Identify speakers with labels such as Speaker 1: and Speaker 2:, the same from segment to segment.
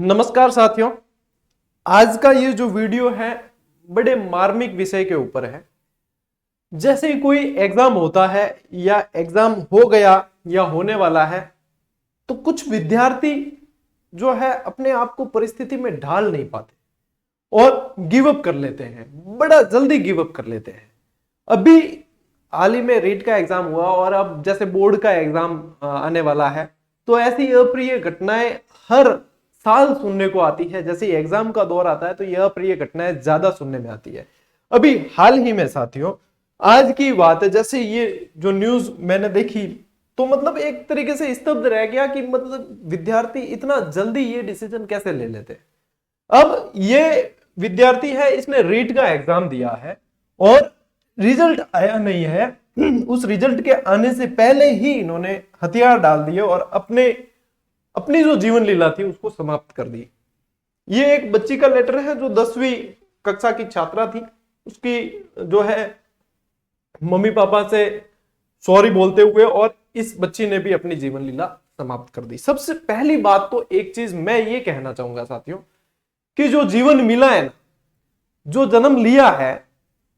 Speaker 1: नमस्कार साथियों। आज का ये जो वीडियो है बड़े मार्मिक विषय के ऊपर है। जैसे ही कोई एग्जाम होता है या एग्जाम हो गया या होने वाला है तो कुछ विद्यार्थी जो है अपने आप को परिस्थिति में ढाल नहीं पाते और गिव अप कर लेते हैं, बड़ा जल्दी गिव अप कर लेते हैं। अभी हाल ही में रीट का एग्जाम हुआ और अब जैसे बोर्ड का एग्जाम आने वाला है तो ऐसी अप्रिय घटनाएं हर साल सुनने को आती है। जैसे एग्जाम का दौर आता है तो यह अप्रिय घटनाएं ज्यादा सुनने में आती है। अभी हाल ही में साथियों आज की बात है, जैसे ये जो न्यूज मैंने देखी तो मतलब एक तरीके से स्तब्ध रह गया कि मतलब विद्यार्थी इतना जल्दी ये डिसीजन कैसे ले लेते हैं। अब ये विद्यार्थी है, इसने रीट का एग्जाम दिया है और रिजल्ट आया नहीं है। उस रिजल्ट के आने से पहले ही इन्होंने हथियार डाल दिए और अपनी जो जीवन लीला थी उसको समाप्त कर दी। ये एक बच्ची का लेटर है जो 10वीं कक्षा की छात्रा थी। उसकी जो है मम्मी पापा से सॉरी बोलते हुए और इस बच्ची ने भी अपनी जीवन लीला समाप्त कर दी। सबसे पहली बात तो एक चीज मैं ये कहना चाहूंगा साथियों कि जो जीवन मिला है ना, जो जन्म लिया है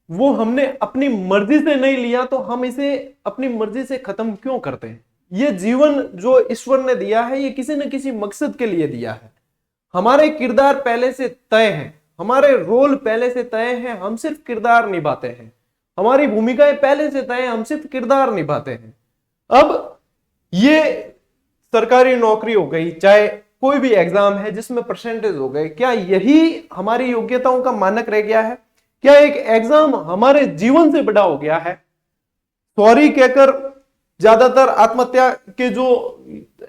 Speaker 1: वो हमने अपनी मर्जी से नहीं लिया, तो हम इसे अपनी मर्जी से खत्म क्यों करते हैं। ये जीवन जो ईश्वर ने दिया है ये किसी न किसी मकसद के लिए दिया है। हमारे किरदार पहले से तय हैं, हमारे रोल पहले से तय हैं, हम सिर्फ किरदार निभाते हैं। हमारी भूमिकाएं पहले से तय हैं, हम सिर्फ किरदार निभाते हैं। अब ये सरकारी नौकरी हो गई, चाहे कोई भी एग्जाम है जिसमें परसेंटेज हो गए, क्या यही हमारी योग्यताओं का मानक रह गया है? क्या एक एग्जाम हमारे जीवन से बड़ा हो गया है? सॉरी कहकर ज्यादातर आत्महत्या के जो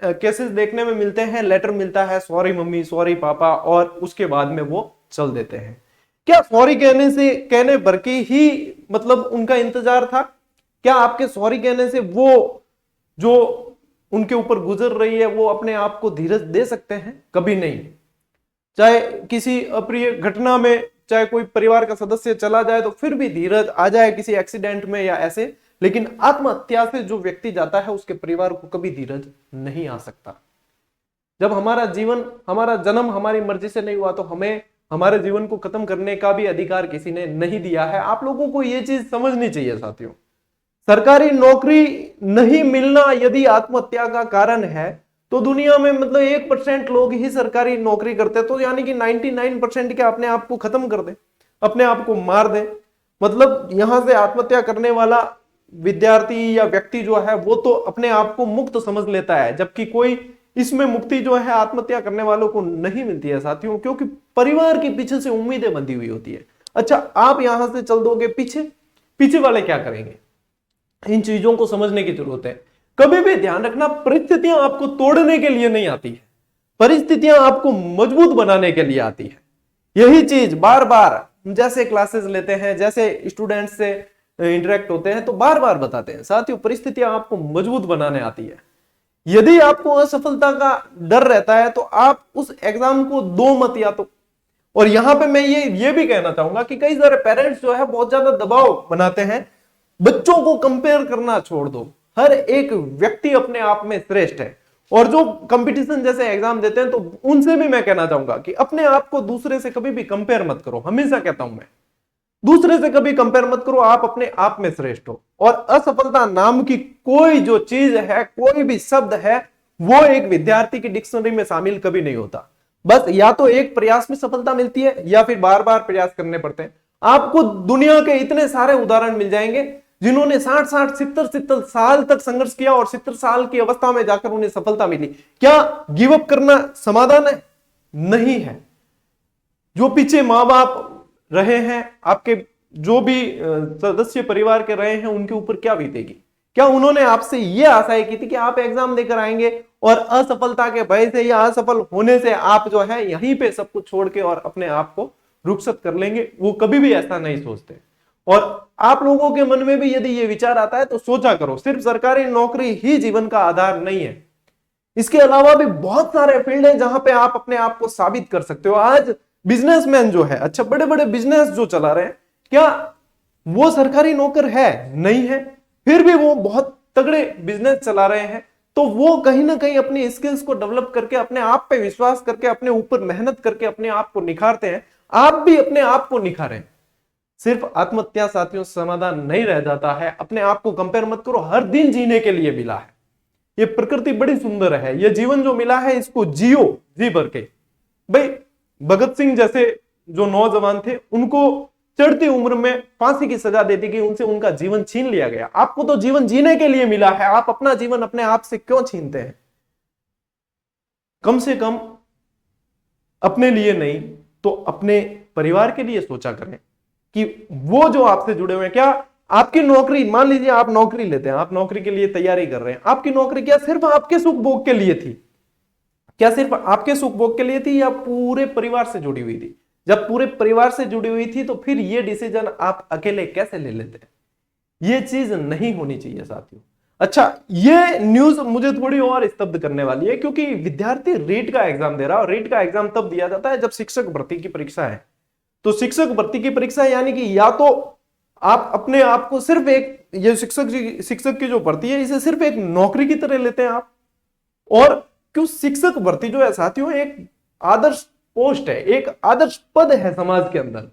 Speaker 1: केसेस देखने में मिलते हैं, लेटर मिलता है सॉरी मम्मी, सॉरी पापा, और उसके बाद में वो चल देते हैं। क्या सॉरी कहने भर के ही मतलब उनका इंतजार था? क्या आपके सॉरी कहने से वो जो उनके ऊपर गुजर रही है वो अपने आप को धीरज दे सकते हैं? कभी नहीं। चाहे किसी अप्रिय घटना में चाहे कोई परिवार का सदस्य चला जाए तो फिर भी धीरज आ जाए किसी एक्सीडेंट में या ऐसे, लेकिन आत्महत्या से जो व्यक्ति जाता है उसके परिवार को कभी धीरज नहीं आ सकता। जब हमारा जीवन, हमारा जन्म हमारी मर्जी से नहीं हुआ तो हमें हमारे जीवन को खत्म करने का भी अधिकार किसी ने नहीं दिया है। आप लोगों को यह चीज समझनी चाहिए साथियों। सरकारी नौकरी नहीं मिलना यदि आत्महत्या का कारण है तो दुनिया में मतलब 1% लोग ही सरकारी नौकरी करते, तो यानी कि 99% के अपने आप को खत्म कर दे, अपने आप को मार दे। मतलब यहां से आत्महत्या करने वाला विद्यार्थी या व्यक्ति जो है वो तो अपने आप को मुक्त समझ लेता है, जबकि कोई इसमें मुक्ति जो है आत्महत्या करने वालों को नहीं मिलती है साथियों, क्योंकि परिवार के पीछे से उम्मीदें बंधी हुई होती है। अच्छा, आप यहां से चल दोगे, पीछे वाले क्या करेंगे? इन चीजों को समझने की जरूरत है। कभी भी ध्यान रखना, परिस्थितियां आपको तोड़ने के लिए नहीं आती है, परिस्थितियां आपको मजबूत बनाने के लिए आती है। यही चीज बार बार जैसे क्लासेस लेते हैं, जैसे स्टूडेंट्स से इंटरेक्ट होते हैं तो बार बार बताते हैं साथियों, परिस्थितियां आपको मजबूत बनाने आती है। यदि आपको असफलता का डर रहता है तो आप उस एग्जाम को दो मत। या तो, और यहां पे मैं ये भी कहना चाहूंगा कि कई सारे पेरेंट्स जो है बहुत ज्यादा दबाव बनाते हैं। बच्चों को कंपेयर करना छोड़ दो। हर एक व्यक्ति अपने आप में श्रेष्ठ है, और जो कंपटीशन जैसे एग्जाम देते हैं तो उनसे भी मैं कहना चाहूंगा कि अपने आप को दूसरे से कभी भी कंपेयर मत करो। हमेशा कहता हूं मैं, दूसरे से कभी कंपेयर मत करो, आप अपने आप में श्रेष्ठ हो। और असफलता नाम की कोई जो चीज है, कोई भी शब्द है, वो एक विद्यार्थी की डिक्शनरी में शामिल कभी नहीं होता। बस या तो एक प्रयास में सफलता मिलती है या फिर बार बार प्रयास करने पड़ते हैं। आपको दुनिया के इतने सारे उदाहरण मिल जाएंगे जिन्होंने 60-60, 70-70 साल तक संघर्ष किया और 70 साल की अवस्था में जाकर उन्हें सफलता मिली। क्या गिव अप करना समाधान है? नहीं है। जो पीछे मां बाप रहे हैं, आपके जो भी सदस्य परिवार के रहे हैं, उनके ऊपर क्या बीतेगी? क्या उन्होंने आपसे यह आशाएं की थी कि आप एग्जाम देकर आएंगे और असफलता के भय से या असफल होने से आप जो है यहीं पे सब कुछ छोड़ के और अपने आप को रुखसत कर लेंगे? वो कभी भी ऐसा नहीं सोचते। और आप लोगों के मन में भी यदि ये विचार आता है तो सोचा करो, सिर्फ सरकारी नौकरी ही जीवन का आधार नहीं है। इसके अलावा भी बहुत सारे फील्ड हैं जहां पे आप अपने आप को साबित कर सकते हो। आज बिजनेसमैन जो है, अच्छा बड़े बड़े बिजनेस जो चला रहे हैं, क्या वो सरकारी नौकर है? नहीं है। फिर भी वो बहुत तगड़े बिजनेस चला रहे हैं, तो वो कहीं ना कहीं अपनी स्किल्स को डेवलप करके, अपने आप पे विश्वास करके, अपने ऊपर मेहनत करके अपने आप को निखारते हैं। आप भी अपने आप को निखारें। सिर्फ आत्महत्या साथियों समाधान नहीं रह जाता है। अपने आप को कंपेयर मत करो, हर दिन जीने के लिए मिला है। ये प्रकृति बड़ी सुंदर है, ये जीवन जो मिला है इसको जियो, जी भर के। भाई भगत सिंह जैसे जो नौजवान थे, उनको चढ़ती उम्र में फांसी की सजा दे दी गई, उनसे उनका जीवन छीन लिया गया। आपको तो जीवन जीने के लिए मिला है, आप अपना जीवन अपने आप से क्यों छीनते हैं? कम से कम अपने लिए नहीं तो अपने परिवार के लिए सोचा करें कि वो जो आपसे जुड़े हुए हैं, क्या आपकी नौकरी, मान लीजिए आप नौकरी लेते हैं, आप नौकरी के लिए तैयारी कर रहे हैं, आपकी नौकरी क्या सिर्फ आपके सुख भोग के लिए थी? क्या सिर्फ आपके सुख भोग के लिए थी या पूरे परिवार से जुड़ी हुई थी? जब पूरे परिवार से जुड़ी हुई थी तो फिर ये डिसीजन आप अकेले कैसे ले लेते हैं? ये चीज नहीं होनी चाहिए साथियों। अच्छा, ये न्यूज मुझे थोड़ी और स्तब्ध करने वाली है, क्योंकि विद्यार्थी रीट का एग्जाम दे रहा है, और रीट का एग्जाम तब दिया जाता है जब शिक्षक भर्ती की परीक्षा है। तो शिक्षक भर्ती की परीक्षा यानी कि या तो आप अपने आप को सिर्फ एक, ये शिक्षक की जो भर्ती है इसे सिर्फ एक नौकरी की तरह लेते हैं आप। और क्यों शिक्षक भर्ती जो है साथियों एक आदर्श पोस्ट है, एक आदर्श पद है समाज के अंदर।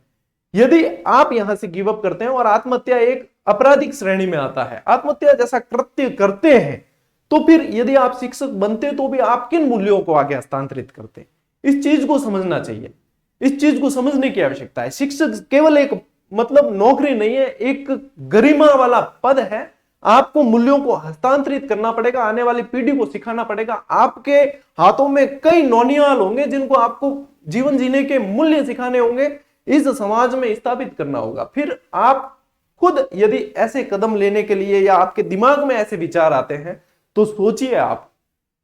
Speaker 1: यदि आप यहां से गिव अप करते हैं, और आत्महत्या एक आपराधिक श्रेणी में आता है, आत्महत्या जैसा कृत्य करते हैं, तो फिर यदि आप शिक्षक बनते तो भी आप किन मूल्यों को आगे हस्तांतरित करते? इस चीज को समझना चाहिए, इस चीज को समझने की आवश्यकता है। शिक्षक केवल एक मतलब नौकरी नहीं है, एक गरिमा वाला पद है। आपको मूल्यों को हस्तांतरित करना पड़ेगा, आने वाली पीढ़ी को सिखाना पड़ेगा। आपके हाथों में कई नौनियाल होंगे जिनको आपको जीवन जीने के मूल्य सिखाने होंगे, इस समाज में स्थापित करना होगा। फिर आप खुद यदि ऐसे कदम लेने के लिए, या आपके दिमाग में ऐसे विचार आते हैं, तो सोचिए आप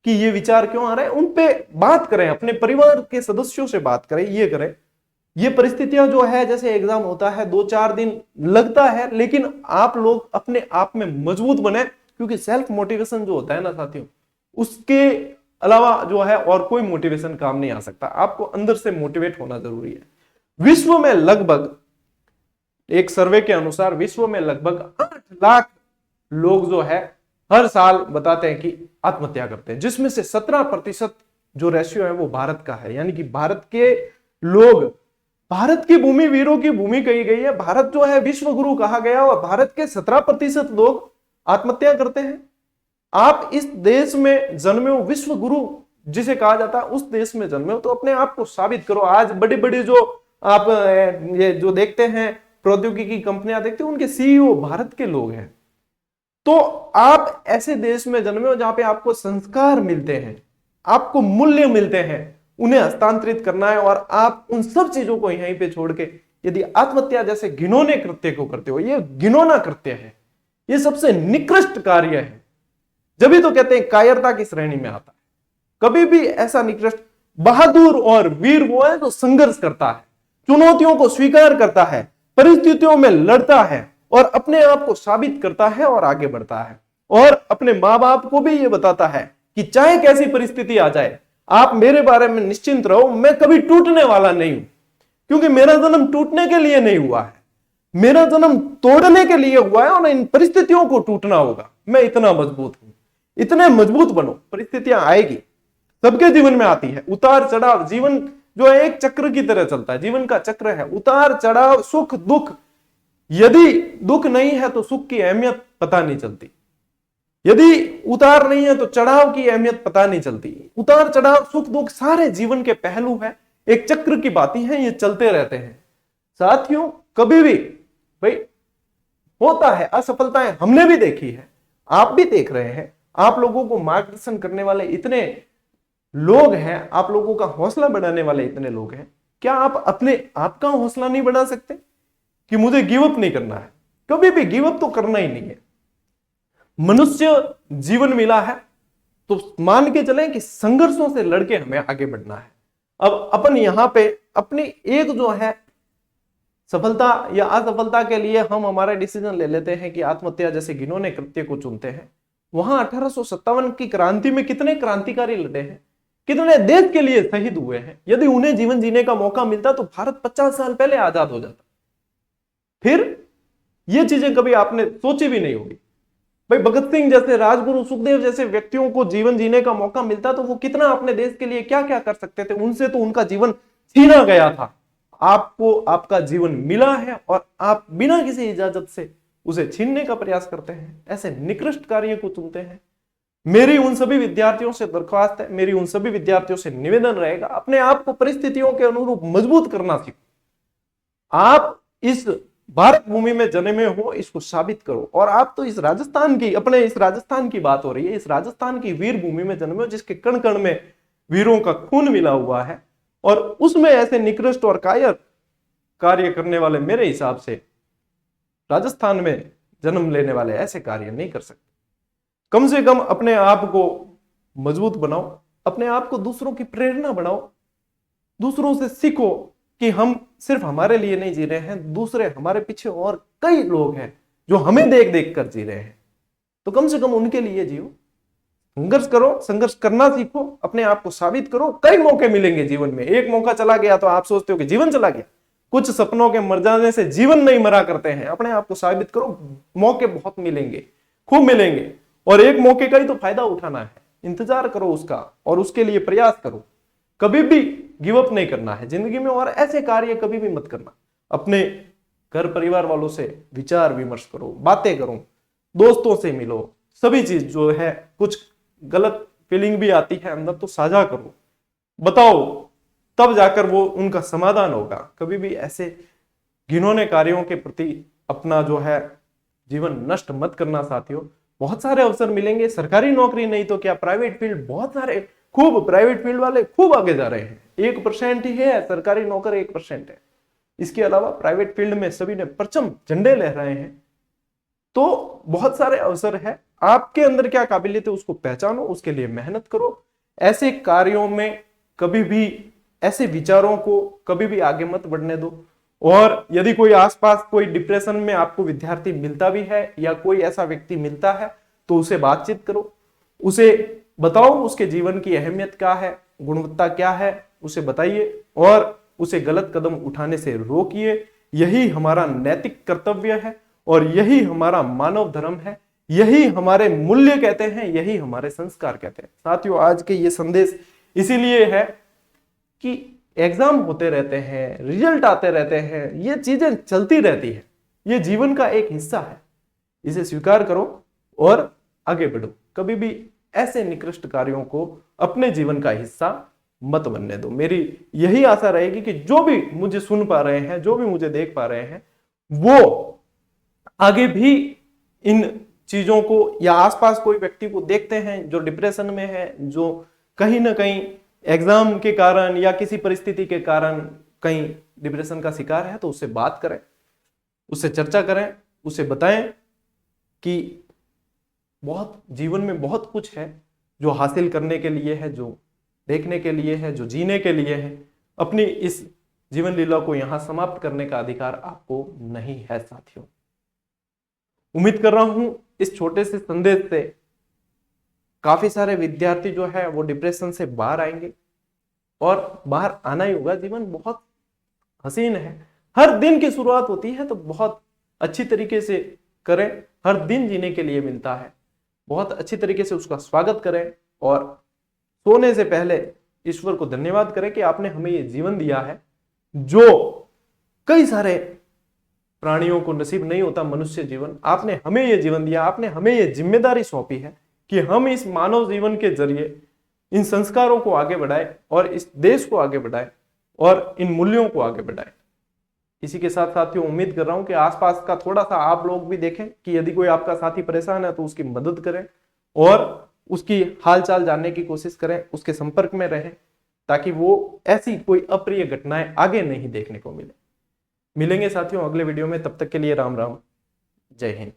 Speaker 1: कि ये विचार क्यों आ रहे हैं, उन पे बात करें, अपने परिवार के सदस्यों से बात करें, ये करें। ये परिस्थितियां जो है, जैसे एग्जाम होता है 2-4 दिन लगता है, लेकिन आप लोग अपने आप में मजबूत बने, क्योंकि सेल्फ मोटिवेशन जो होता है ना साथियों, उसके अलावा जो है और कोई मोटिवेशन काम नहीं आ सकता। आपको अंदर से मोटिवेट होना जरूरी है। विश्व में लगभग, एक सर्वे के अनुसार विश्व में लगभग 8 लाख लोग जो है हर साल बताते हैं कि आत्महत्या करते हैं, जिसमें से 17% जो रेशियो है वो भारत का है। यानी कि भारत के लोग, भारत की भूमि वीरों की भूमि कही गई है, भारत जो है विश्व गुरु कहा गया, और भारत के 17% लोग आत्महत्या करते हैं। आप इस देश में जन्मे हो, विश्व गुरु जिसे कहा जाता है उस देश में जन्मे हो, तो अपने आप को साबित करो। आज बड़ी बड़ी जो आप ये जो देखते हैं प्रौद्योगिकी कंपनियां देखते हैं, उनके सीईओ भारत के लोग हैं। तो आप ऐसे देश में जन्मे हो जहां पे आपको संस्कार मिलते हैं, आपको मूल्य मिलते हैं, उन्हें हस्तांतरित करना है। और आप उन सब चीजों को यहीं पे छोड़ के यदि आत्महत्या जैसे घिनौने कृत्य को करते हो, ये घिनौना कृत्य है, ये सबसे निकृष्ट कार्य है। जब भी तो कहते हैं कायरता की श्रेणी में आता है। कभी भी ऐसा निकृष्ट, बहादुर और वीर वो है जो संघर्ष करता है, चुनौतियों को स्वीकार करता है, परिस्थितियों में लड़ता है, और अपने आप को साबित करता है और आगे बढ़ता है। और अपने मां बाप को भी ये बताता है कि चाहे कैसी परिस्थिति आ जाए, आप मेरे बारे में निश्चिंत रहो, मैं कभी टूटने वाला नहीं हूं, क्योंकि मेरा जन्म टूटने के लिए नहीं हुआ है, मेरा जन्म तोड़ने के लिए हुआ है, और इन परिस्थितियों को टूटना होगा। मैं इतना मजबूत हूं। इतने मजबूत बनो, परिस्थितियां आएगी, सबके जीवन में आती है, उतार चढ़ाव। जीवन जो है एक चक्र की तरह चलता है, जीवन का चक्र है, उतार चढ़ाव, सुख दुख। यदि दुख नहीं है तो सुख की अहमियत पता नहीं चलती, यदि उतार नहीं है तो चढ़ाव की अहमियत पता नहीं चलती। उतार चढ़ाव, सुख दुख सारे जीवन के पहलू हैं, एक चक्र की बातें हैं, ये चलते रहते हैं साथियों। कभी भी भाई होता है असफलताएं, हमने भी देखी है, आप भी देख रहे हैं। आप लोगों को मार्गदर्शन करने वाले इतने लोग हैं, आप लोगों का हौसला बढ़ाने वाले इतने लोग हैं, क्या आप अपने आप का हौसला नहीं बढ़ा सकते कि मुझे गिव अप नहीं करना है? कभी भी गिव अप तो करना ही नहीं है। मनुष्य जीवन मिला है तो मान के चलें कि संघर्षों से लड़के हमें आगे बढ़ना है। अब अपन यहां पे अपनी एक जो है सफलता या असफलता के लिए हम हमारा डिसीजन ले लेते हैं कि आत्महत्या जैसे घिनौने कृत्य को चुनते हैं। वहां 1857 की क्रांति में कितने क्रांतिकारी लड़े हैं, कितने देश के लिए शहीद हुए हैं। यदि उन्हें जीवन जीने का मौका मिलता तो भारत 50 साल पहले आजाद हो जाता। फिर ये चीजें कभी आपने सोची भी नहीं होगी। भाई भगत सिंह जैसे, राजगुरु, सुखदेव जैसे व्यक्तियों को जीवन जीने का मौका मिलता तो वो कितना अपने देश के लिए क्या क्या कर सकते थे। उनसे तो उनका जीवन छीना गया था। आपको आपका जीवन मिला है और आप बिना किसी इजाजत से उसे छीनने का प्रयास करते हैं, ऐसे निकृष्ट कार्य को चुनते हैं। मेरी उन सभी विद्यार्थियों से दरख्वास्त है, मेरी उन सभी विद्यार्थियों से निवेदन रहेगा, अपने आप को परिस्थितियों के अनुरूप मजबूत करना सीखो। आप इस भारत भूमि में जन्मे हो, इसको साबित करो। और आप तो इस राजस्थान की, अपने इस राजस्थान की बात हो रही है, इस राजस्थान की वीर भूमि में जन्मे हो, जिसके कण कण में वीरों का खून मिला हुआ है, और उसमें ऐसे निकृष्ट और कायर कार्य करने वाले, मेरे हिसाब से राजस्थान में जन्म लेने वाले ऐसे कार्य नहीं कर सकते। कम से कम अपने आप को मजबूत बनाओ, अपने आप को दूसरों की प्रेरणा बनाओ, दूसरों से सीखो कि हम सिर्फ हमारे लिए नहीं जी रहे हैं, दूसरे हमारे पीछे और कई लोग हैं जो हमें देख देख कर जी रहे हैं, तो कम से कम उनके लिए जियो। संघर्ष करो, संघर्ष करना सीखो, अपने आप को साबित करो। कई मौके मिलेंगे जीवन में, एक मौका चला गया तो आप सोचते हो कि जीवन चला गया। कुछ सपनों के मर जाने से जीवन नहीं मरा करते हैं। अपने आप को साबित करो, मौके बहुत मिलेंगे, खूब मिलेंगे, और एक मौके का ही तो फायदा उठाना है। इंतजार करो उसका और उसके लिए प्रयास करो। कभी भी गिव अप नहीं करना है जिंदगी में, और ऐसे कार्य कभी भी मत करना। अपने घर परिवार वालों से विचार विमर्श करो, बातें करो, दोस्तों से मिलो, सभी चीज जो है, कुछ गलत फीलिंग भी आती है अंदर तो साझा करो, बताओ, तब जाकर वो उनका समाधान होगा। कभी भी ऐसे घिनौने कार्यों के प्रति अपना जो है जीवन नष्ट मत करना साथियों। बहुत सारे अवसर मिलेंगे, सरकारी नौकरी नहीं तो क्या, प्राइवेट फील्ड बहुत सारे, खूब प्राइवेट फील्ड वाले खूब आगे जा रहे हैं। 1% ही है सरकारी नौकर, 1% है। इसके अलावा प्राइवेट फील्ड में सभी ने परचम झंडे लहराए हैं। तो बहुत सारे अवसर है, आपके अंदर क्या काबिलियत है उसको पहचानो, उसके लिए मेहनत करो। ऐसे कार्यों में कभी भी, ऐसे विचारों को कभी भी आगे मत बढ़ने दो। और यदि कोई आसपास कोई डिप्रेशन में आपको विद्यार्थी मिलता भी है या कोई ऐसा व्यक्ति मिलता है तो उसे बातचीत करो, उसे बताओ उसके जीवन की अहमियत क्या है, गुणवत्ता क्या है, उसे बताइए और उसे गलत कदम उठाने से रोकिए। यही हमारा नैतिक कर्तव्य है और यही हमारा मानव धर्म है, यही हमारे मूल्य कहते हैं, यही हमारे संस्कार कहते हैं। साथियों, आज के ये संदेश इसीलिए है कि एग्जाम होते रहते हैं, रिजल्ट आते रहते हैं, ये चीजें चलती रहती है, ये जीवन का एक हिस्सा है। इसे स्वीकार करो और आगे बढ़ो। कभी भी ऐसे निकृष्ट कार्यों को अपने जीवन का हिस्सा मत बनने दो। मेरी यही आशा रहेगी कि जो भी मुझे सुन पा रहे हैं, जो भी मुझे देख पा रहे हैं, वो आगे भी इन चीजों को, या आसपास कोई व्यक्ति को देखते हैं जो डिप्रेशन में है, जो कहीं ना कहीं एग्जाम के कारण या किसी परिस्थिति के कारण कहीं डिप्रेशन का शिकार है, तो उससे बात करें, उससे चर्चा करें, उसे बताएं कि बहुत जीवन में बहुत कुछ है जो हासिल करने के लिए है, जो देखने के लिए है, जो जीने के लिए है। अपनी इस जीवन लीला को यहां समाप्त करने का अधिकार आपको नहीं है साथियों। उम्मीद कर रहा हूं इस छोटे से संदेश से काफी सारे विद्यार्थी जो है वो डिप्रेशन से बाहर आएंगे, और बाहर आना ही होगा। जीवन बहुत हसीन है, हर दिन की शुरुआत होती है तो बहुत अच्छी तरीके से करें। हर दिन जीने के लिए मिलता है, बहुत अच्छी तरीके से उसका स्वागत करें, और सोने से पहले ईश्वर को धन्यवाद करें कि आपने हमें ये जीवन दिया है, जो कई सारे प्राणियों को नसीब नहीं होता मनुष्य जीवन। आपने हमें ये जीवन दिया, आपने हमें ये जिम्मेदारी सौंपी है कि हम इस मानव जीवन के जरिए इन संस्कारों को आगे बढ़ाए और इस देश को आगे बढ़ाए और इन मूल्यों को आगे बढ़ाए। इसी के साथ साथियों, उम्मीद कर रहा हूं कि आसपास का थोड़ा सा आप लोग भी देखें कि यदि कोई आपका साथी परेशान है तो उसकी मदद करें और उसकी हालचाल जानने की कोशिश करें, उसके संपर्क में रहें, ताकि वो ऐसी कोई अप्रिय घटनाएं आगे नहीं देखने को मिले। मिलेंगे साथियों अगले वीडियो में, तब तक के लिए राम राम, जय हिंद।